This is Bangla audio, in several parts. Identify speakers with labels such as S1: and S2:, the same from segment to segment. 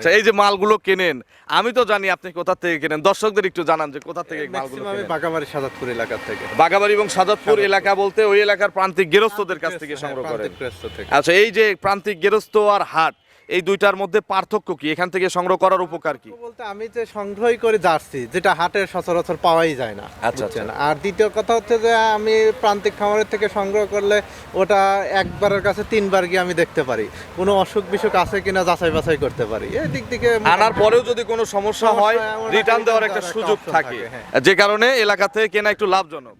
S1: আচ্ছা, এই যে মালগুলো কেনেন, আমি তো জানি আপনি কোথা থেকে কেনেন, দর্শকদের একটু জানান যে কোথা থেকে মালগুলো
S2: আমি
S1: কেনেন।
S2: বাগাবাড়ি সাজাদপুর এলাকা থেকে।
S1: বাগাবাড়ি এবং সাজাদপুর এলাকা বলতে ওই এলাকার প্রান্তিক গেরস্থদের কাছ থেকে সংগ্রহ করেন। আচ্ছা, এই যে প্রান্তিক গেরস্থ আর হাট, এই দুইটার মধ্যে পার্থক্য কি? এখান থেকে সংগ্রহ করার উপকার কি?
S2: বলতে আমি যে সংগ্রহই করে জার্সি, যেটা হাটের সচরাচর পাওয়াই যায় না।
S1: আচ্ছা,
S2: বুঝছেন? আর দ্বিতীয় কথা হচ্ছে যে আমি প্রান্তিক খামারের থেকে সংগ্রহ করলে ওটা একবারের কাছে তিনবার গিয়ে আমি দেখতে পারি, কোনো অসুখ বিসুখ আছে কিনা যাচাই বাছাই করতে পারি। এই দিক থেকে
S1: আনার পরেও যদি কোনো সমস্যা হয়, রিটার্ন দেওয়ার একটা সুযোগ থাকে, যে কারণে এলাকা থেকে কেনা একটু লাভজনক।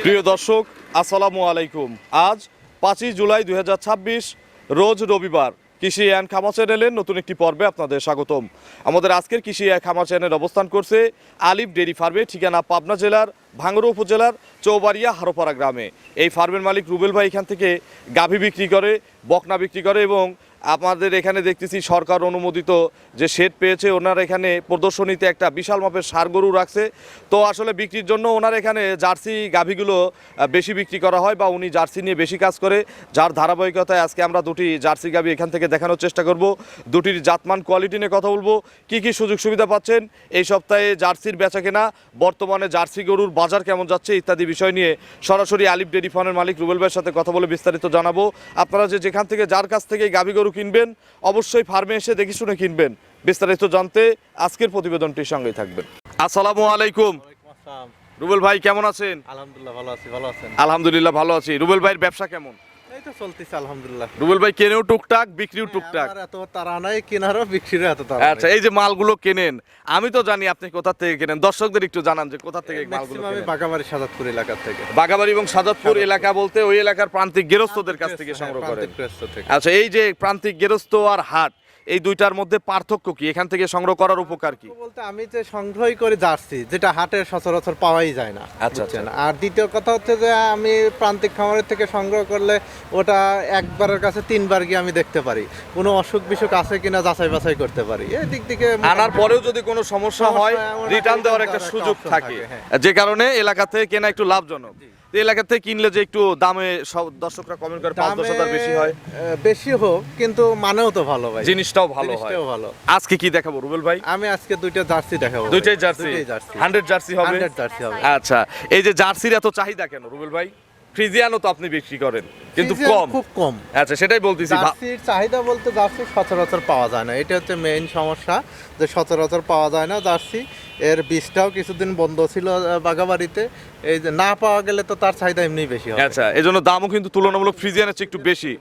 S1: প্রিয় দর্শক, আসসালামু আলাইকুম। আজ 5ই জুলাই 2026, রোজ রবিবার। কৃষি অ্যান্ড খামার চ্যানেলের নতুন একটি পর্বে আপনাদের স্বাগতম। আমাদের আজকের কৃষি অ্যান্ড খামার চ্যানেল অবস্থান করছে আলিফ ডেইরি ফার্মে, ঠিকানা পাবনা জেলার ভাঙ্গুড়া উপজেলার চৌবাড়িয়া হারোপাড়া গ্রামে। এই ফার্মের মালিক রুবেল ভাই এখান থেকে গাভী বিক্রি করে, বকনা বিক্রি করে এবং আমাদের এখানে দেখতেছি সরকার অনুমোদিত যে শেড পেয়েছে। ওনার এখানে প্রদর্শনীতে একটা বিশাল মাপের ষাঁড় গরু রাখছে। তো আসলে বিক্রির জন্য ওনার এখানে জার্সি গাভীগুলো বেশি বিক্রি করা হয়, বা উনি জার্সি নিয়ে বেশি কাজ করে, যার ধারাবাহিকতায় আজকে আমরা দুটি জার্সি গাভী এখান থেকে দেখানোর চেষ্টা করব। দুটির জাতমান কোয়ালিটি নিয়ে কথা বলবো, কি কি সুযোগ সুবিধা পাচ্ছেন এই সপ্তাহে জার্সির বেচা কেনা, বর্তমানে জার্সি গরুর বাজার কেমন যাচ্ছে ইত্যাদি বিষয় নিয়ে সরাসরি আলিফ ডেইরি ফার্মের মালিক রুবেল ভাইয়ের সাথে কথা বলে বিস্তারিত জানাবো। আপনারা যেখান থেকে যার কাছ থেকে গাভী গরু কিনবেন, অবশ্যই ফার্মে এসে দেখে শুনে কিনবেন। বিস্তারিত জানতে আজকের প্রতিবেদনটির সঙ্গেই থাকবেন। আসসালামু আলাইকুম। রুবেল ভাই কেমন আছেন?
S2: আলহামদুলিল্লাহ ভালো আছি। ভালো আছেন?
S1: আলহামদুলিল্লাহ ভালো আছি। রুবেল ভাইয়ের ব্যবসা কেমন?
S2: এই তো চলতেছে আলহামদুলিল্লাহ।
S1: রুবেল ভাই কেনেও টুকটাক, বিক্রিও টুকটাক।
S2: আমার এত তারা নাই, কেনারও বিক্রিরও এত তারা নাই।
S1: আচ্ছা, এই যে মালগুলো কেনেন, আমি তো জানি আপনি কোথা থেকে কেনেন, দর্শকদের একটু জানান যে কোথা থেকে মালগুলো
S2: আমি
S1: কেনেন।
S2: বাগাবাড়ি সাজাদপুর এলাকা থেকে।
S1: বাগাবাড়ি এবং সাজাদপুর এলাকা বলতে ওই এলাকার প্রান্তিক গেরস্থদের কাছ থেকে সংগ্রহ করেন। আচ্ছা, এই যে প্রান্তিক গেরস্থ আর হাট, এই দুইটার মধ্যে পার্থক্য কি? এখান থেকে সংগ্রহ করার উপকার কি?
S2: বলতে আমি যে সংগ্রহই করে জার্সি, যেটা হাটের সচরাচর পাওয়াই যায় না।
S1: আচ্ছা,
S2: বুঝছেন? আর দ্বিতীয় কথা হচ্ছে যে আমি প্রান্তিক খামারের থেকে সংগ্রহ করলে ওটা একবারের কাছে তিনবার গিয়ে আমি দেখতে পারি, কোনো অসুখ বিসুখ আছে কিনা যাচাই বাছাই করতে পারি। এই দিক থেকে
S1: আনার পরেও যদি কোনো সমস্যা হয়, রিটার্ন দেওয়ার একটা সুযোগ থাকে, যে কারণে এলাকা থেকে কেনা একটু লাভজনক। এলাকা থেকে কিনলে যে একটু দামে সব দর্শকরা কমেন্ট করে 5-10 হাজার বেশি হয়,
S2: বেশি হোক কিন্তু মানেও তো ভালো ভাই,
S1: জিনিসটাও ভালো হয়।
S2: ভালো।
S1: আজকে কি দেখাবো রুবেল ভাই?
S2: আমি আজকে দুইটা জার্সি দেখাবো।
S1: দুইটাই জার্সি 100 জার্সি হবে।
S2: 100 জার্সি হবে।
S1: আচ্ছা, এই যে জার্সির এত চাহিদা কেন রুবেল ভাই? ফ্রিজিয়ানও তো আপনি বিক্রি করেন, কিন্তু কম,
S2: খুব কম।
S1: আচ্ছা সেটাই বলতেছি।
S2: জার্সির চাহিদা বলতে জার্সি সচরাচর পাওয়া যায় না, এটা হচ্ছে মেইন সমস্যা, যে সচরাচর পাওয়া যায় না জার্সি। এর বীজটাও কিছুদিন বন্ধ ছিল বাগাবাড়িতে, এই যে না পাওয়া গেলে তো তার চাহিদা এমনি বেশি হবে।
S1: আচ্ছা, এই জন্য দামও কিন্তু তুলনামূলক ফ্রিজিয়ানের চেয়ে একটু বেশি,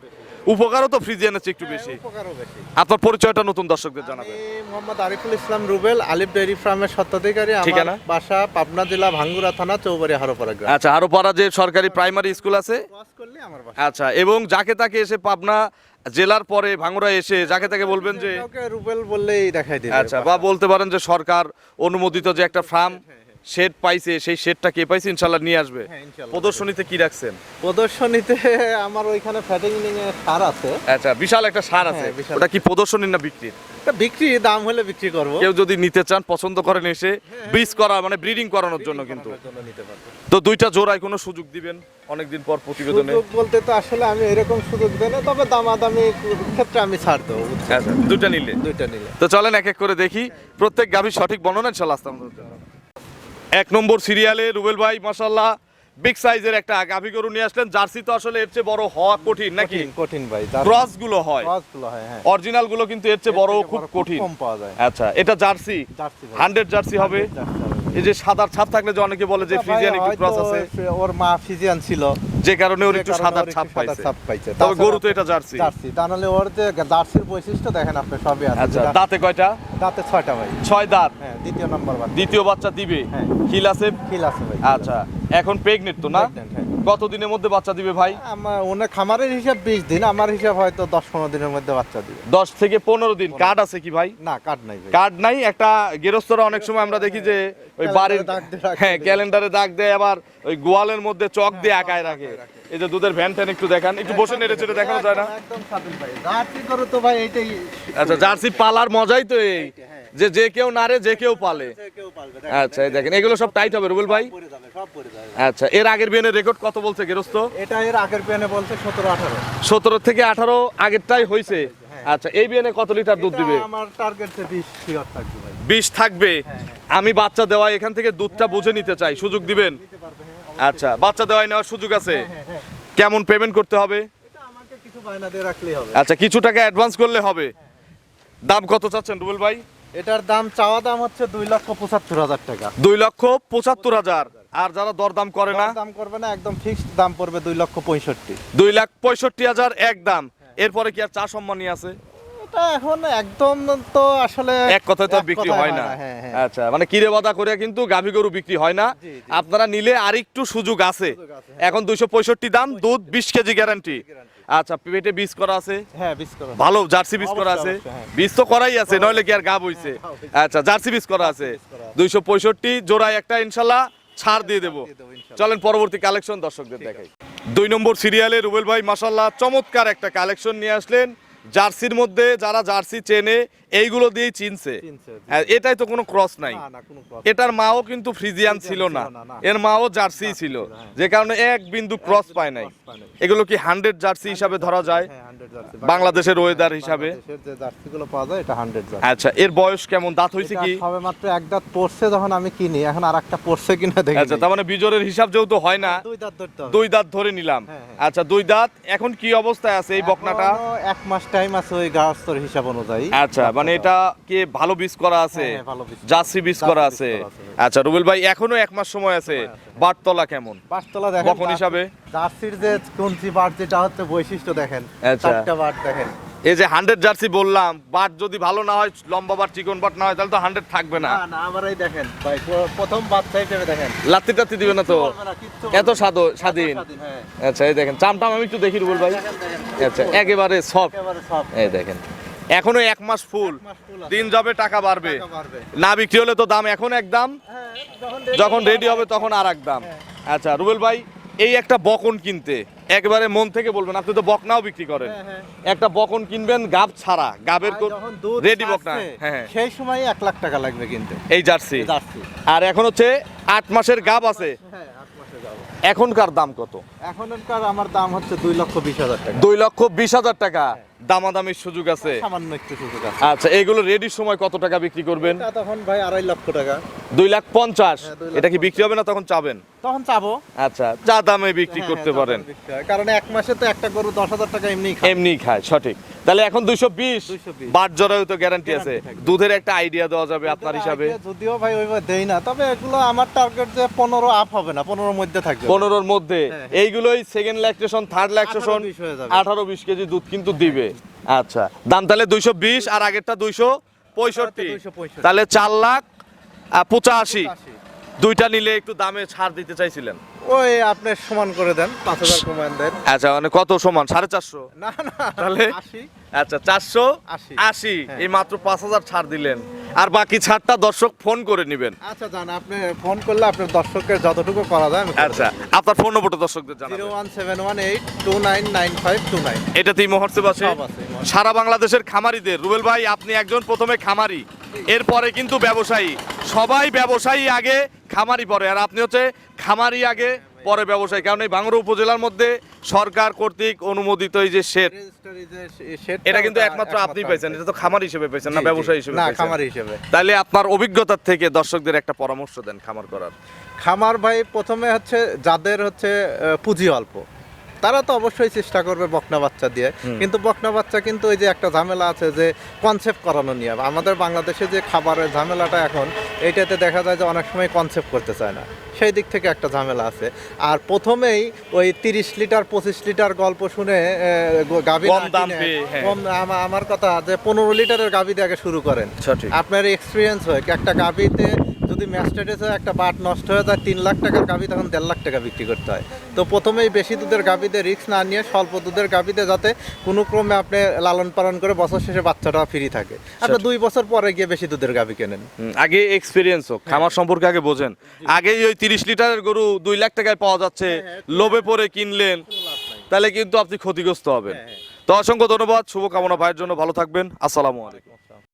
S1: উপকারও তো ফ্রিজিয়ানের চেয়ে একটু বেশি।
S2: উপকারও বেশি।
S1: আপনার পরিচয়টা নতুন দর্শকদের জানাবেন।
S2: আমি মোহাম্মদ আরিফুল ইসলাম রুবেল, আলিফ ডেইরি ফার্মের স্বত্বাধিকারী।
S1: ঠিকানা?
S2: আমার বাসা পাবনা জেলা ভাঙ্গুড়া থানা চৌবাড়িয়া হারোপাড়া গ্রাম।
S1: আচ্ছা, আরোপাড়া যে সরকারি প্রাইমারি স্কুল আছে,
S2: ক্রস করলে আমার বাসা।
S1: আচ্ছা, এবং যাকে তাকে এসে পাবনা জেলার পরে ভাঙ্গুড়া এসে যাকে তাকে বলবেন যে
S2: কাউকে রুবেল বললেই দেখাই দিবে।
S1: আচ্ছা, বা বলতে পারেন যে সরকার অনুমোদিত যে একটা ফার্ম শেড পাইছে, সেই শেডটা কে পাইছে ইনশাল্লাহ নিয়ে আসবে। প্রদর্শনীতে কি রাখছেন?
S2: প্রদর্শনীতে আমার ওইখানে ফ্যাটিং এর সার আছে।
S1: আচ্ছা, বিশাল একটা সার আছে, ওটা কি প্রদর্শনী না বিক্রি?
S2: বিক্রি, দাম হলে বিক্রি করব।
S1: কেউ যদি নিতে চান, পছন্দ করেন, এসে বীজ করা মানে ব্রিডিং করানোর জন্য কিন্তু তো দুইটা জোড়ায় কোনো সুযোগ দিবেন অনেকদিন পর প্রতিবেদনে?
S2: সুযোগ বলতে তো আসলে আমি এরকম সুযোগ দেই না, তবে দামাদামি ক্ষেত্রে আমি ছাড় দেবো।
S1: আচ্ছা, দুইটা নিলে তো চলেন এক এক করে দেখি, প্রত্যেক গাভীর সঠিক বর্ণনা ইনশাআল্লাহ। 1 নম্বর সিরিয়ালে রুবেল ভাই মাশাআল্লাহ বিগ সাইজের একটা গাভী গরু নিয়ে আসলেন। জার্সি তো আসলে এর চেয়ে বড় হওয়া কঠিন নাকি?
S2: কঠিন ভাই,
S1: ক্রস গুলো হয়,
S2: হ্যাঁ।
S1: অরিজিনাল গুলো কিন্তু এর চেয়ে বড় খুব কঠিন,
S2: কম পাওয়া যায়।
S1: আচ্ছা, এটা জার্সি 100 জার্সি হবে। এই যে সাদার ছাপ থাকলে যে অনেকে বলে যে ফ্রিজিয়ান একটু ক্রস আছে,
S2: ওর মা ফ্রিজিয়ান ছিল,
S1: যে কারণে ওর একটু সাদার ছাপ পাইছে। তবে গরু তো এটা জার্সি।
S2: তা নাহলে ওর যে জার্সির বৈশিষ্ট্য দেখেন আপনি সবই আছে।
S1: আচ্ছা, দাঁতে কয়টা?
S2: দাঁতে 6টা ভাই।
S1: 6 দাঁত।
S2: হ্যাঁ, দ্বিতীয় নাম্বার বাচ্চা।
S1: দ্বিতীয় বাচ্চা দিবে।
S2: হ্যাঁ।
S1: খিল আছে?
S2: খিল আছে ভাই।
S1: আচ্ছা, এখন প্রেগনেন্ট তো না? কত দিনের মধ্যে বাচ্চা দিবে ভাই?
S2: আমার ওনার খামারের হিসাব 20 দিন, আমার হিসাব হয়তো 10-15 দিনের মধ্যে বাচ্চা দিবে।
S1: 10 থেকে 15 দিন। কার্ড আছে কি ভাই?
S2: না, কার্ড নাই ভাই।
S1: কার্ড নাই। একটা গেরস্তরা অনেক সময় আমরা দেখি যে ওই বাড়ির হ্যাঁ ক্যালেন্ডারে দাগ দেয়, আবার ওই গোয়ালের মধ্যে চক দিয়ে আঁকায় রাখে। এই যে দুধের ভ্যান ট্যান একটু দেখান, একটু বসে নেড়ে চেড়ে দেখানো যায় না?
S2: একদম স্বাধীন ভাই। জার্সি গরু তো ভাই এইটাই।
S1: আচ্ছা, জার্সি পালার মজাই তো এই যে যে কেউ নারে, যে কেউ পালে। আচ্ছা, এই দেখেন এগুলো সব টাইট হবে রুবেল ভাই?
S2: সব পড়ে যাবে।
S1: আচ্ছা, এর আগের বিয়ানের রেকর্ড কত বলছে গেরস্ত?
S2: এটা এর আগের পেনে বলছে 17-18।
S1: 17 থেকে 18 আগেরটাই হয়েছে। আচ্ছা এই বিয়ানে কত লিটার দুধ দিবে?
S2: আমার টার্গেট 20 শিওর থাকবে ভাই।
S1: 20 থাকবে। আমি বাচ্চা দেওয়া এখান থেকে দুধটা বুঝে নিতে চাই, সুযোগ দিবেন? আচ্ছা বাচ্চা দেওয়ায় নেওয়ার সুযোগ আছে। কেমন পেমেন্ট করতে হবে?
S2: এটা আমাকে কিছু বায়না দিয়ে রাখলেই হবে।
S1: আচ্ছা কিছু টাকা অ্যাডভান্স করলে হবে। দাম কত চাচ্ছেন রুবেল ভাই?
S2: এটার দাম চাওয়া দাম হচ্ছে 2,75,000 টাকা।
S1: 2,75,000। আর যারা দরদাম করে না?
S2: দাম করবে না, একদম ফিক্সড দাম পড়বে 2,65,000।
S1: 2,65,000 একদম। এরপরে কি আর চা সম্মানী আছে?
S2: এটা এখন একদম তো আসলে
S1: এক কথায় তো আর বিক্রি হয় না। আচ্ছা মানে কিরে বাদা করে কিন্তু গাভী গরু বিক্রি হয় না। আপনারা নিলে আরেকটু সুযোগ আছে। এখন 265 দাম, দুধ 20 কেজি গ্যারান্টি। আচ্ছা পেটে বীজ করা আছে?
S2: হ্যাঁ বীজ করা।
S1: ভালো জার্সি বীজ করা আছে? বীজ তো করাই আছে, নইলে কি আর গাব হইছে? আচ্ছা জার্সি বীজ করা আছে। 265 জোড়ায় একটা ইনশাআল্লাহ ছাড় দিয়ে দেব। চলেন পরবর্তী কালেকশন দর্শকদের দেখাই। 2 নম্বর সিরিয়ালে রুবেল ভাই মাশাআল্লাহ চমৎকার একটা কালেকশন নিয়ে আসলেন। জার্সির মধ্যে যারা জার্সি চেনে এইগুলো দিয়েই চিনছে। হ্যাঁ, এটাই তো কোনো ক্রস নাই। এটার মাও কিন্তু ফ্রিজিয়ান ছিল না, এর মাও জার্সি ছিল, যে কারণে এক বিন্দু ক্রস পায় নাই। এগুলো কি 100 জার্সি হিসাবে ধরা যায়? বাংলাদেশের ওয়েদার হিসাবে
S2: যে জার্সিগুলো পাওয়া যায় এটা 100 জার্সি।
S1: আচ্ছা এর বয়স কেমন, দাঁত হইছে কি?
S2: সবে মাত্র এক দাঁত পড়ছে যখন আমি কিনি, এখন আরেকটা পড়ছে কিনা দেখি।
S1: আচ্ছা তার মানে বিজোরের হিসাব যেহেতু হয় না,
S2: দুই দাঁত ধরতে হবে।
S1: 2 দাঁত ধরে নিলাম। আচ্ছা 2 দাঁত। এখন কি অবস্থায় আছে এই বকনাটা?
S2: এক মাস টাইম আছে ওই গাছর হিসাব অনুযায়ী।
S1: আচ্ছা মানে এটা কি ভালো বীজ করা আছে?
S2: হ্যাঁ, ভালো বীজ।
S1: জার্সি বীজ করা আছে। আচ্ছা রুবেল ভাই এখনো 1 মাস সময় আছে। বাটতলা কেমন
S2: বাটতলা দেখেন
S1: বকন হিসাবে?
S2: জার্সির যে কুঞ্চি বাট যেটা হচ্ছে বৈশিষ্ট্য দেখেন,
S1: আচ্ছা।
S2: 4টা বাট দেখেন।
S1: এই যে 100 জার্সি বললাম, বাট যদি ভালো না হয়, লম্বা বাট চিকন বাট না হয়, তাহলে তো 100 থাকবে না।
S2: না আমার এই দেখেন ভাই, প্রথম বাচ্চা হিসেবে দেখেন।
S1: লাত্তি টাত্তি দিবে না তো? এত স্বাধীন।
S2: হ্যাঁ।
S1: আচ্ছা এই দেখেন চামটাম আমি একটু দেখি রুবেল ভাই। আচ্ছা একেবারে সফট।
S2: একেবারে সব।
S1: এই দেখেন এখনো 1 মাস ফুল, দিন যাবে টাকা বাড়বে।
S2: টাকা বাড়বে।
S1: না বিক্রি হলে তো দাম এখন এক দাম,
S2: হ্যাঁ,
S1: যখন রেডি হবে তখন আর এক দাম। আচ্ছা রুবেল ভাই এই একটা বকন কিনতে একবারে মন থেকে বলবেন, আপনি তো বকনাও বিক্রি করেন,
S2: হ্যাঁ।
S1: একটা বকন কিনবেন গাব ছাড়া, গাবের
S2: যখন দুধ
S1: রেডি বকনা,
S2: ছাড়ছে,
S1: হ্যাঁ
S2: সেই সময় 1 লাখ টাকা লাগবে কিনতে
S1: এই জার্সি।
S2: জার্সি।
S1: আর এখন হচ্ছে 8 মাসের গাব আছে।
S2: হ্যাঁ 8 মাসে যাবো।
S1: এখনকার দাম কত?
S2: এখনকার আমার দাম হচ্ছে 2,20,000 টাকা।
S1: 2,20,000 টাকা। দামাদামির সুযোগ আছে?
S2: সামান্য একটু সুযোগ আছে।
S1: আচ্ছা এগুলো রেডির সময় কত টাকা বিক্রি করবেন?
S2: এটা তখন ভাই 2.5 লক্ষ টাকা।
S1: 2,50,000।
S2: হ্যাঁ, 2,50,000
S1: এটা কি বিক্রি হবে না তখন চাবেন?
S2: তখন চাবো।
S1: আচ্ছা যা দামে বিক্রি করতে
S2: হ্যাঁ,
S1: পারেন।
S2: কারণ 1 মাসে তো একটা গরু 10,000 টাকা এমনি খায়।
S1: এমনি খায়, সঠিক। তাহলে এখন 220
S2: 220
S1: বাট জরায়ু তো গ্যারান্টি আছে।
S2: Guarantee থাকবে।
S1: দুধের একটা আইডিয়া দেওয়া যাবে আপনার হিসাবে?
S2: যদিও ভাই ওইভাবে দেই না, তবে এগুলো আমার টার্গেট যে 15 আপ হবে না, 15 এর মধ্যে থাকবে।
S1: 15-র মধ্যে।
S2: হ্যাঁ।
S1: এইগুলোই সেকেন্ড ল্যাকটেশন, থার্ড ল্যাকটেশন
S2: 18-20 হয়ে যাবে।
S1: 18-20 কেজি দুধ কিন্তু দিবে। আচ্ছা দাম তাহলে 220 আর আগেরটা 265।
S2: 265
S1: তাহলে 4,85,000। দুইটা নিলে একটু দামে ছাড় দিতে চাইছিলেন।
S2: ওই আপনি সমান করে দেন, 5,000 কমান দেন।
S1: আচ্ছা মানে কত সমান? 450?
S2: না
S1: তাহলে
S2: 80।
S1: আচ্ছা 480।
S2: হ্যাঁ।
S1: এই মাত্র 5,000 ছাড় দিলেন, আর বাকি ছাড়টা দর্শক ফোন করে নেবেন।
S2: আচ্ছা জান, আপনি ফোন করলে আপনার দর্শকের যতটুকু করা যায় আমি করব।
S1: আচ্ছা আপনার ফোন নম্বরটা দর্শকদের জানাবেন।
S2: 01718299529।
S1: এটাতেই মহর্ষব আছে।
S2: সব আছে।
S1: সারা বাংলাদেশের খামারিদের, রুবেল ভাই আপনি একজন প্রথমে খামারি, এরপরে কিন্তু ব্যবসায়ী। সবাই ব্যবসায়ী আগে, খামারি পরে, আর আপনি হচ্ছে খামারি আগে পরে ব্যবসায়ী। কারণ এই ভাঙড়া উপজেলার মধ্যে সরকার কর্তৃক অনুমোদিত এই যে শেড, এটা কিন্তু একমাত্র আপনি পাইছেন। এটা তো খামার হিসেবে পাইছেন না ব্যবসায়ী হিসেবে?
S2: না,
S1: পাইছেন।
S2: খামার হিসেবে।
S1: তাহলে আপনার অভিজ্ঞতার থেকে দর্শকদের একটা পরামর্শ দেন খামার করার।
S2: খামার ভাই প্রথমে হচ্ছে যাদের হচ্ছে পুঁজি অল্প, তারা তো অবশ্যই চেষ্টা করবে বকনা বাচ্চা দিয়ে। কিন্তু বকনা বাচ্চা কিন্তু ওই যে একটা ঝামেলা আছে যে কনসেপ্ট করানো নিয়ে, আমাদের বাংলাদেশে যে খাবারের ঝামেলাটা এখন, এইটাতে দেখা যায় যে অনেক সময় কনসেপ্ট করতে চায় না, সেই দিক থেকে একটা ঝামেলা আছে। আর প্রথমেই ওই 30 লিটার 25 লিটার গল্প শুনে গাভী
S1: কম দাম পেয়ে, হ্যাঁ।
S2: আমার কথা যে 15 লিটারের গাভী দিয়ে আগে শুরু করেন।
S1: সঠিক।
S2: আপনার এক্সপিরিয়েন্স হয় একটা গাভীতে যদি ম্যাস্টেটেসে একটা বাট নষ্ট হয়ে যায়, 3 লাখ টাকার গাভী তখন 1.5 লাখ টাকা বিক্রি করতে হয়। তো প্রথমেই বেশি দুধের গাভীতে রিস্ক না নিয়ে স্বল্প দুধের গাভীতে যাতে কোনো ক্রমে আপনি লালন পালন করে বছর শেষে বাচ্চাটা ফ্রি থাকে, আপনি 2 বছর পরে গিয়ে বেশি দুধের গাভী কেনেন।
S1: আগে এক্সপিরিয়েন্স হোক, খামার সম্পর্কে আগে বোঝেন। আগেই ওই 30 লিটারের গরু 2 লাখ টাকায় পাওয়া যাচ্ছে, লোভে পড়ে কিনলেন, তাহলে কিন্তু আপনি ক্ষতিগ্রস্ত হবেন। তো অসংখ্য ধন্যবাদ, শুভকামনা ভাইয়ের জন্য, ভালো থাকবেন, আসসালামু আলাইকুম।